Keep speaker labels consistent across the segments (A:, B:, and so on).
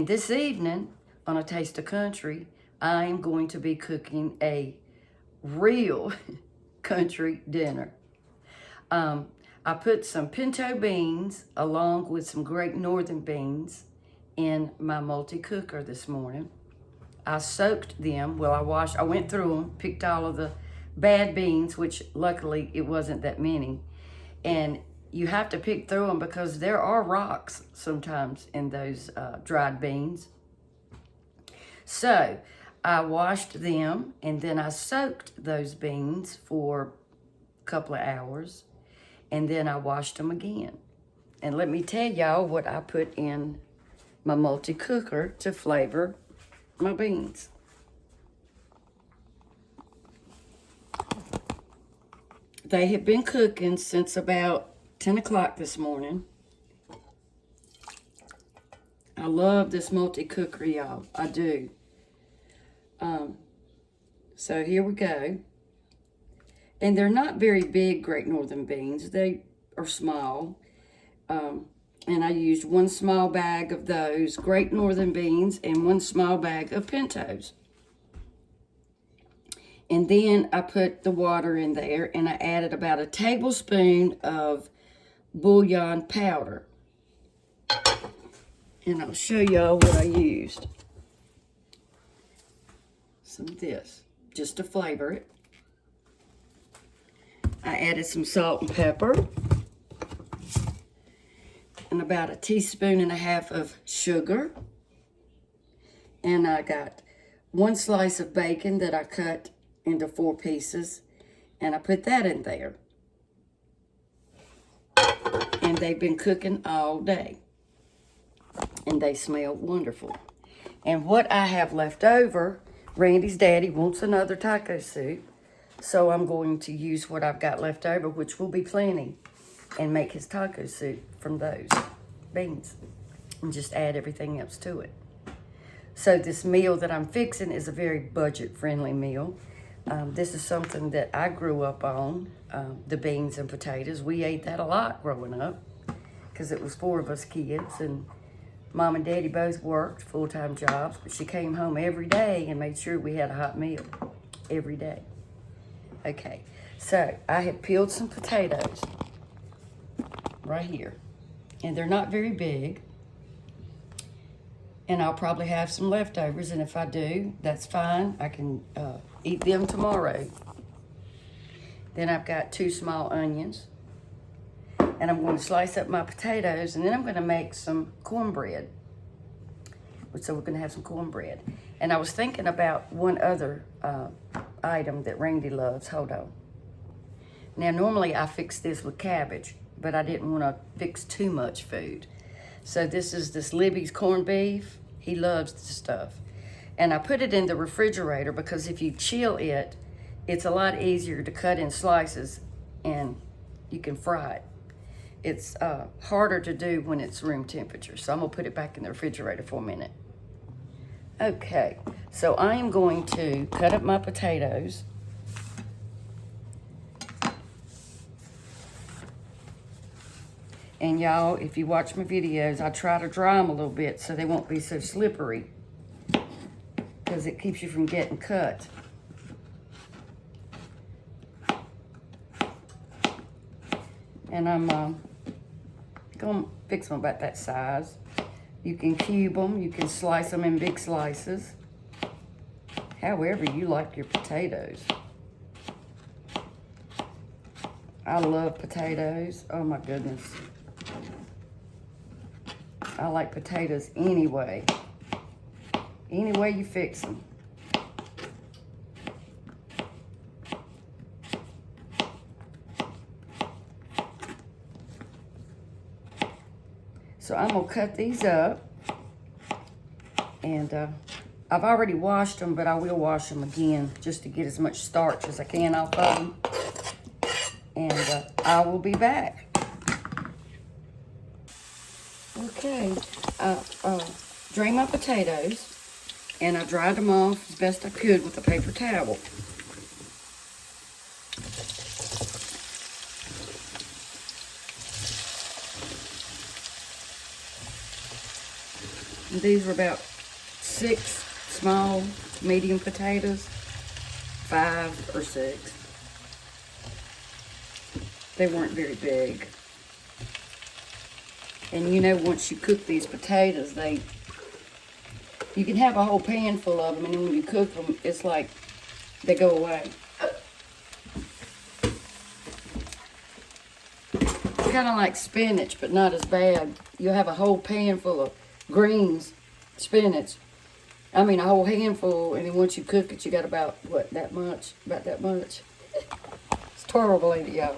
A: And this evening, on A Taste of Country, I am going to be cooking a real country dinner. I put some pinto beans along with some Great Northern beans in my multi-cooker this morning. I soaked them. Well, I went through them, picked all of the bad beans, which luckily it wasn't that many. And you have to pick through them because there are rocks sometimes in those dried beans. So I washed them and then I soaked those beans for a couple of hours. And then I washed them again. And let me tell y'all what I put in my multi-cooker to flavor my beans. They have been cooking since about 10 o'clock this morning. I love this multi-cooker, y'all. I do. So here we go. And they're not very big Great Northern beans. They are small. And I used one small bag of those Great Northern beans and one small bag of pintos. And then I put the water in there and I added about a tablespoon of bouillon powder. And I'll show y'all what I used. Some of this, just to flavor it. I added some salt and pepper. And about a teaspoon and a half of sugar. And I got one slice of bacon that I cut into 4 pieces. And I put that in there. And they've been cooking all day. And they smell wonderful. And what I have left over, Randy's daddy wants another taco soup. So I'm going to use what I've got left over, which will be plenty, and make his taco soup from those beans. And just add everything else to it. So this meal that I'm fixing is a very budget-friendly meal. This is something that I grew up on, the beans and potatoes. We ate that a lot growing up because it was 4 of us kids, and Mom and Daddy both worked full-time jobs, but she came home every day and made sure we had a hot meal every day. Okay, so I have peeled some potatoes right here, and they're not very big, and I'll probably have some leftovers, and if I do, that's fine. I can eat them tomorrow. Then I've got 2 small onions, and I'm going to slice up my potatoes, and then I'm going to make some cornbread. So we're going to have some cornbread. And I was thinking about one other item that Randy loves. Hold on. Now, normally I fix this with cabbage, but I didn't want to fix too much food. So this is this Libby's corned beef. He loves this stuff. And I put it in the refrigerator because if you chill it, it's a lot easier to cut in slices and you can fry it. It's harder to do when it's room temperature. So I'm gonna put it back in the refrigerator for a minute. Okay, so I am going to cut up my potatoes. And y'all, if you watch my videos, I try to dry them a little bit so they won't be so slippery, because it keeps you from getting cut. And I'm going to fix them about that size. You can cube them, you can slice them in big slices, however you like your potatoes. I love potatoes. Oh my goodness. I like potatoes anyway. Any way you fix them. So I'm gonna cut these up, and I've already washed them, but I will wash them again just to get as much starch as I can off of them. And I will be back. Okay, drained my potatoes, and I dried them off as best I could with a paper towel. And these were about 6 small, medium potatoes. 5 or 6. They weren't very big. And you know, once you cook these potatoes, you can have a whole pan full of them, and then when you cook them, it's like they go away. It's kind of like spinach, but not as bad. You'll have a whole pan full of greens, spinach. I mean, a whole handful, and then once you cook it, you got about, what, that much? About that much. It's terrible, ain't it, y'all?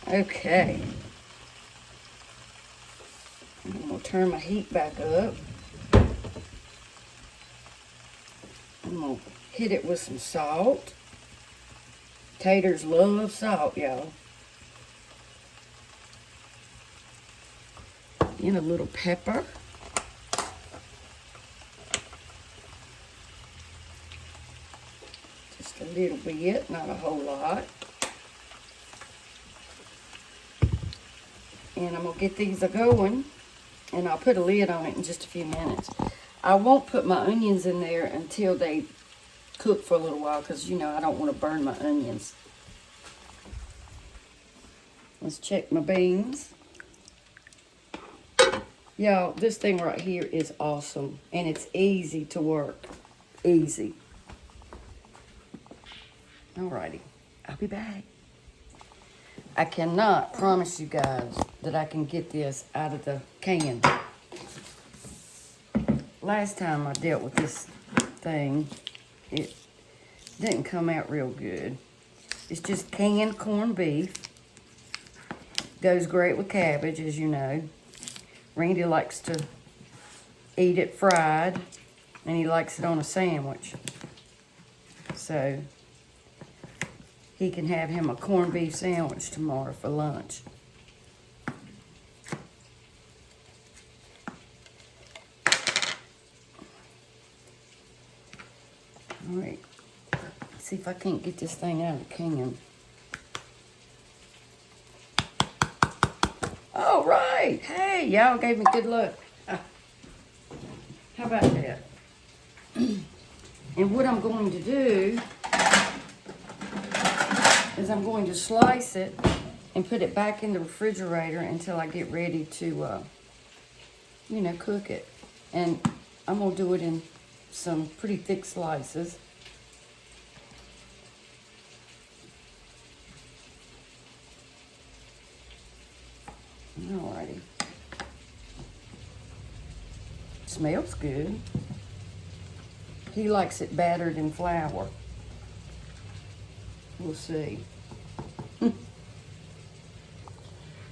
A: Okay. I'm going to turn my heat back up. I'm going to hit it with some salt. Taters love salt, y'all. And a little pepper. Just a little bit, not a whole lot. And I'm going to get these a-going. And I'll put a lid on it in just a few minutes. I won't put my onions in there until they cook for a little while, because, you know, I don't want to burn my onions. Let's check my beans. Y'all, this thing right here is awesome. And it's easy to work. Easy. Alrighty. I'll be back. I cannot promise you guys that I can get this out of the can. Last time I dealt with this thing, it didn't come out real good. It's just canned corned beef. Goes great with cabbage, as you know. Randy likes to eat it fried, and he likes it on a sandwich. So he can have him a corned beef sandwich tomorrow for lunch. All right, let's see if I can't get this thing out of the can. All right, hey, y'all gave me good luck. How about that? And what I'm going to do is I'm going to slice it and put it back in the refrigerator until I get ready to, you know, cook it. And I'm going to do it in some pretty thick slices. Alrighty. Smells good. He likes it battered in flour. We'll see.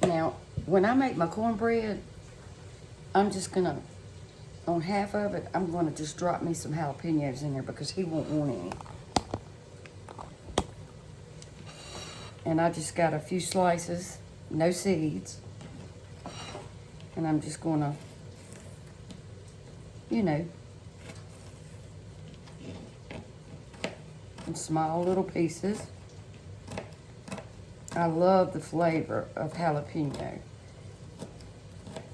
A: Now, when I make my cornbread, I'm just gonna, on half of it, I'm gonna just drop me some jalapenos in there because he won't want any. And I just got a few slices, no seeds. And I'm just gonna, you know, in small little pieces. I love the flavor of jalapeno.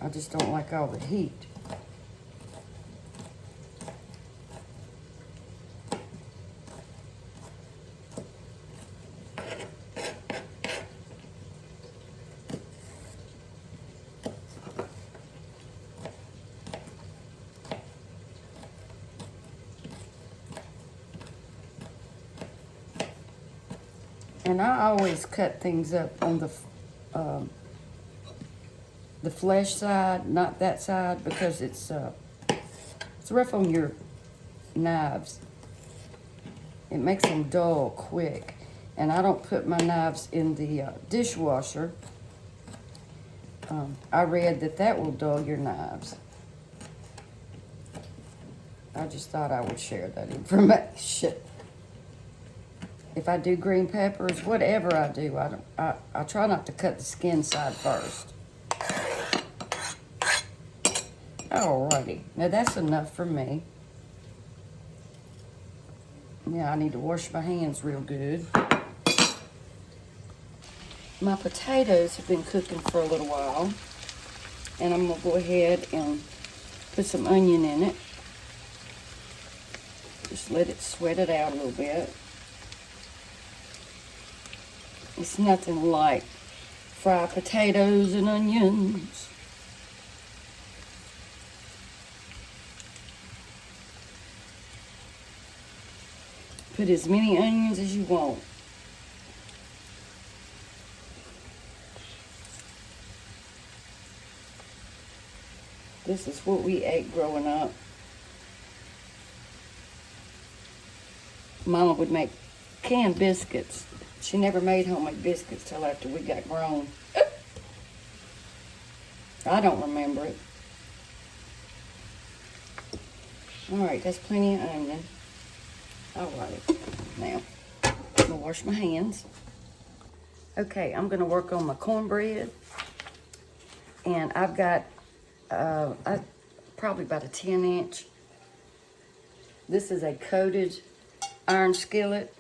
A: I just don't like all the heat. And I always cut things up on the flesh side, not that side, because it's rough on your knives. It makes them dull quick. And I don't put my knives in the dishwasher. I read that will dull your knives. I just thought I would share that information. If I do green peppers, whatever I do, I try not to cut the skin side first. Alrighty, now that's enough for me. Yeah, I need to wash my hands real good. My potatoes have been cooking for a little while. And I'm gonna go ahead and put some onion in it. Just let it sweat it out a little bit. It's nothing like fried potatoes and onions. Put as many onions as you want. This is what we ate growing up. Mama would make canned biscuits. She never made homemade biscuits till after we got grown. I don't remember it. All right, that's plenty of onion. All right, now I'm gonna wash my hands. Okay, I'm gonna work on my cornbread. And I've got probably about a 10-inch. This is a coated iron skillet.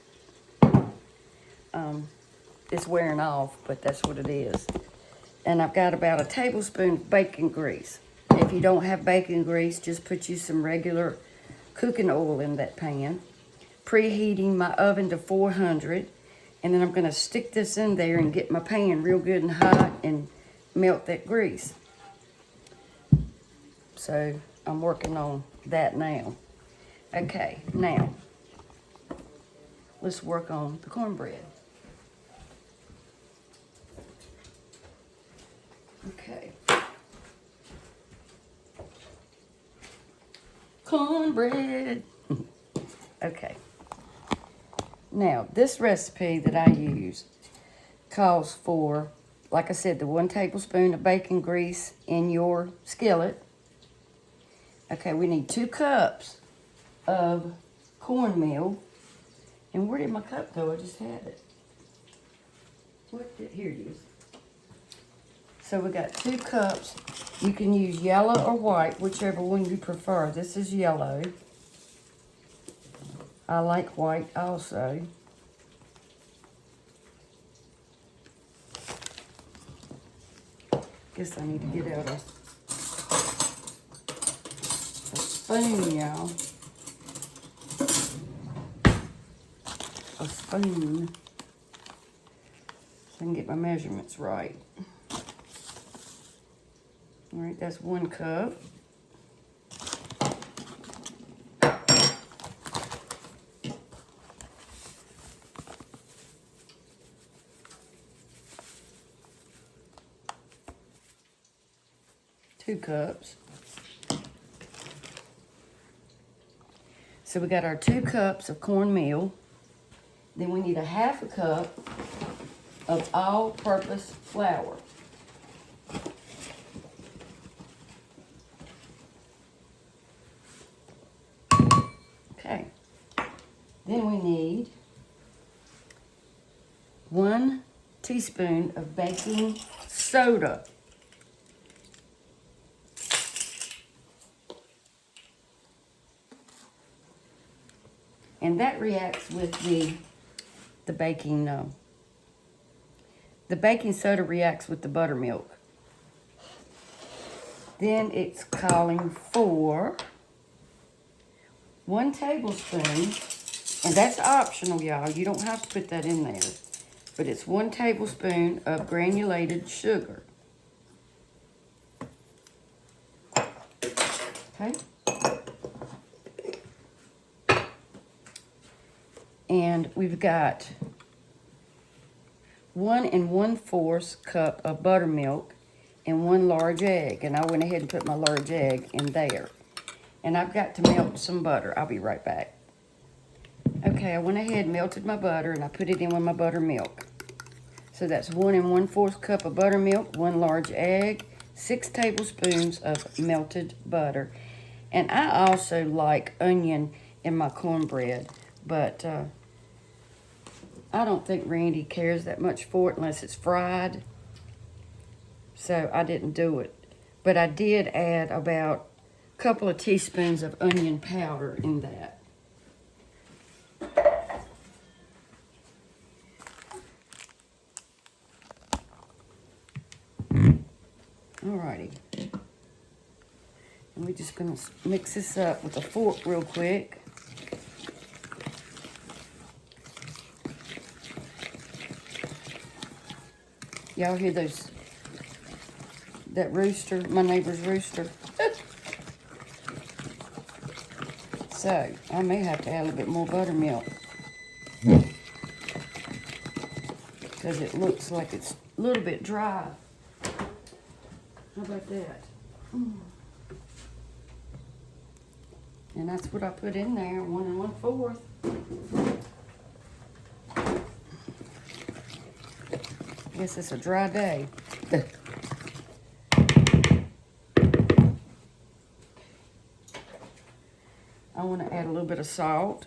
A: It's wearing off, but that's what it is. And I've got about a tablespoon of bacon grease. If you don't have bacon grease, just put you some regular cooking oil in that pan. Preheating my oven to 400. And then I'm gonna stick this in there and get my pan real good and hot and melt that grease. So I'm working on that now. Okay, now let's work on the cornbread. Okay. Cornbread. Okay. Now, this recipe that I use calls for, like I said, the 1 tablespoon of bacon grease in your skillet. Okay, we need 2 cups of cornmeal. And where did my cup go? I just had it. Here it is. So we got 2 cups. You can use yellow or white, whichever one you prefer. This is yellow. I like white also. Guess I need to get out a spoon, y'all. A spoon. So I can get my measurements right. All right, that's 1 cup. Two cups. So we got our 2 cups of cornmeal. Then we need a 1/2 cup of all-purpose flour. Okay. Then we need 1 teaspoon of baking soda. And that reacts with the baking soda reacts with the buttermilk. Then it's calling for 1 tablespoon, and that's optional, y'all. You don't have to put that in there. But it's 1 tablespoon of granulated sugar. Okay? And we've got 1 1/4 cup of buttermilk and 1 large egg. And I went ahead and put my large egg in there. And I've got to melt some butter. I'll be right back. Okay, I went ahead and melted my butter and I put it in with my buttermilk. So that's 1 1/4 cup of buttermilk, 1 large egg, 6 tablespoons of melted butter. And I also like onion in my cornbread, but I don't think Randy cares that much for it unless it's fried. So I didn't do it. But I did add about a couple of teaspoons of onion powder in that. Alrighty. We're just gonna mix this up with a fork real quick. Y'all hear that rooster, my neighbor's rooster? So, I may have to add a little bit more buttermilk. Because it looks like it's a little bit dry. How about that? And that's what I put in there, 1 1/4. Guess it's a dry day. I want to add a little bit of salt.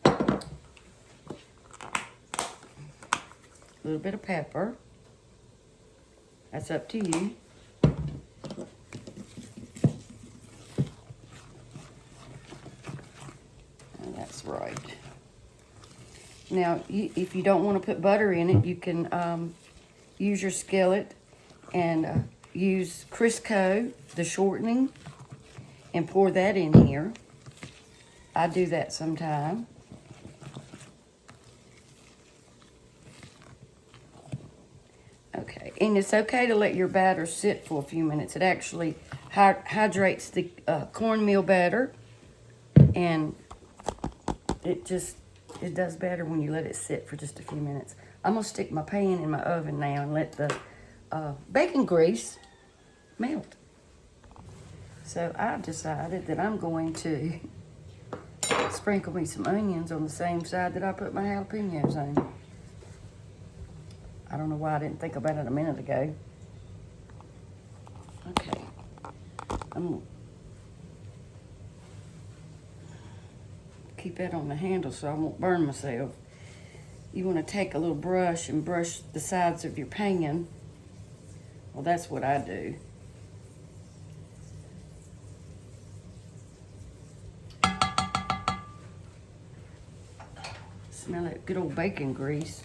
A: A little bit of pepper. That's up to you. And that's right. Now, if you don't want to put butter in it, you can use your skillet and use Crisco, the shortening, and pour that in here. I do that sometime. Okay, and it's okay to let your batter sit for a few minutes. It actually hydrates the cornmeal batter, and it does better when you let it sit for just a few minutes. I'm gonna stick my pan in my oven now and let the bacon grease melt. So I've decided that I'm going to sprinkle me some onions on the same side that I put my jalapenos on. I don't know why I didn't think about it a minute ago. Okay. I'm going to keep that on the handle so I won't burn myself. You want to take a little brush and brush the sides of your pan. Well, that's what I do. Smell that good old bacon grease.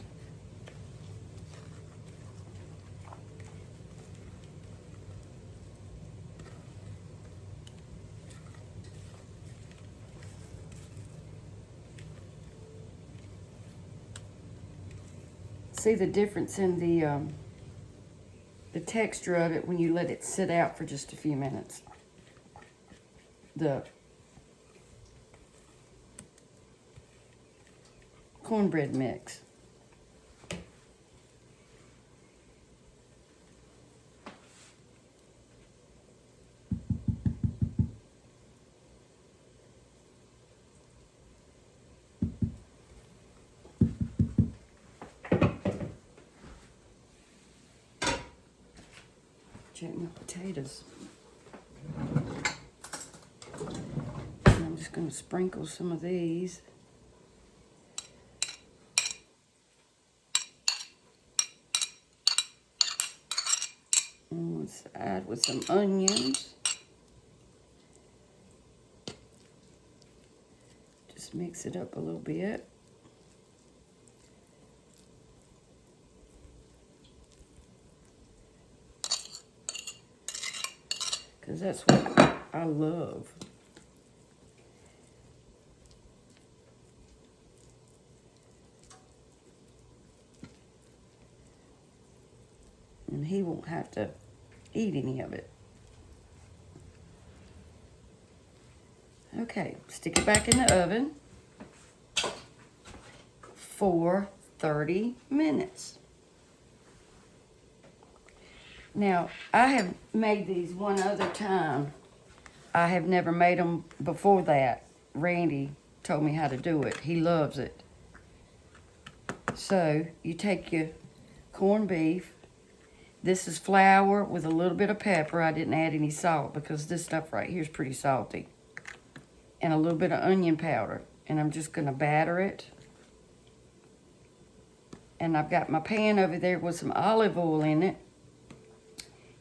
A: See the difference in the texture of it when you let it sit out for just a few minutes. The cornbread mix. Check my potatoes. And I'm just going to sprinkle some of these. And let's add with some onions. Just mix it up a little bit. Because that's what I love. And he won't have to eat any of it. Okay, stick it back in the oven for 30 minutes. Now, I have made these one other time. I have never made them before that. Randy told me how to do it. He loves it. So, you take your corned beef. This is flour with a little bit of pepper. I didn't add any salt because this stuff right here is pretty salty. And a little bit of onion powder. And I'm just going to batter it. And I've got my pan over there with some olive oil in it.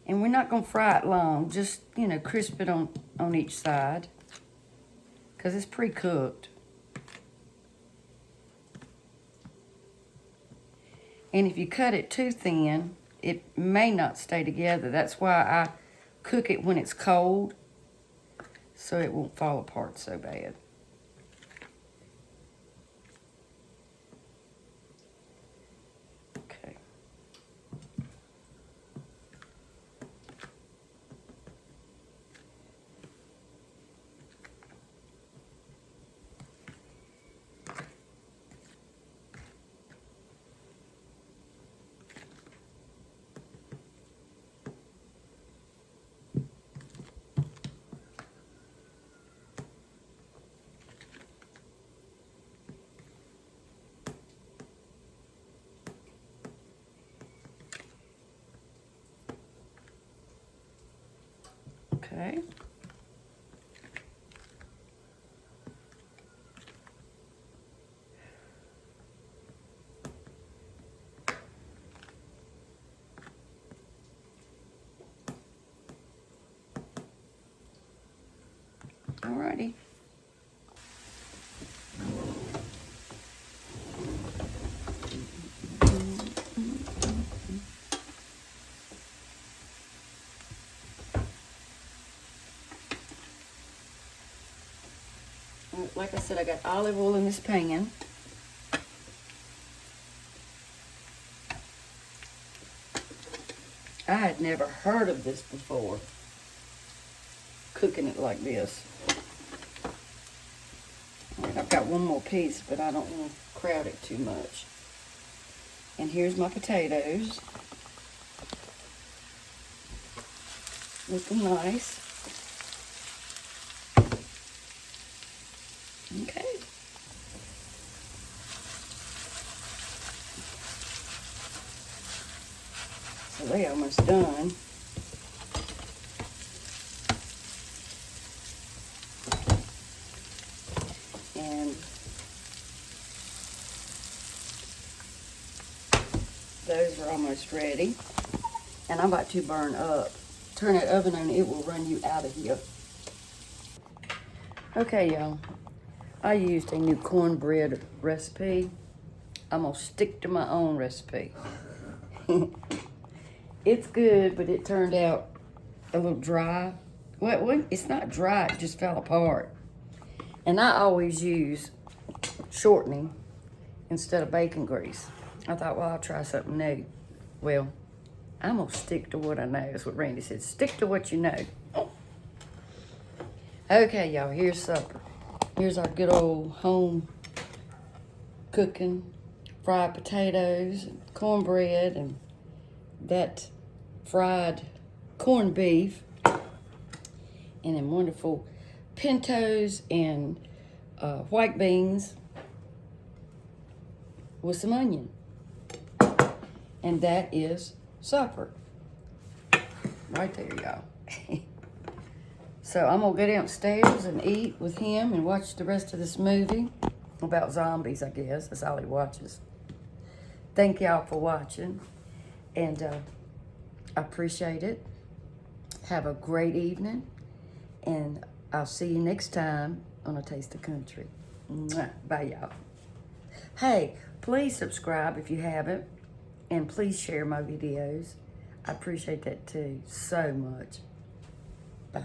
A: And we're not going to fry it long. Just, you know, crisp it on each side. Because it's pre-cooked. And if you cut it too thin, it may not stay together. That's why I cook it when it's cold so it won't fall apart so bad. Okay. Okay. Alrighty. Like I said, I got olive oil in this pan. I had never heard of this before, cooking it like this. And I've got one more piece, but I don't want to crowd it too much. And here's my potatoes. Looking nice. Okay. So they almost done. And those are almost ready. And I'm about to burn up. Turn that oven on, it will run you out of here. Okay, y'all. I used a new cornbread recipe. I'm gonna stick to my own recipe. It's good, but it turned out a little dry. Well, it's not dry, it just fell apart. And I always use shortening instead of bacon grease. I thought, well, I'll try something new. Well, I'm gonna stick to what I know. That's what Randy said. Stick to what you know. Okay, y'all, here's supper. Here's our good old home cooking, fried potatoes, and cornbread, and that fried corned beef, and then wonderful pintos and white beans with some onion. And that is supper. Right there, y'all. So I'm gonna go downstairs and eat with him and watch the rest of this movie about zombies, I guess. That's all he watches. Thank y'all for watching, and I appreciate it. Have a great evening, and I'll see you next time on A Taste of Country. Mwah. Bye, y'all. Hey, please subscribe if you haven't, and please share my videos. I appreciate that too so much. Bye.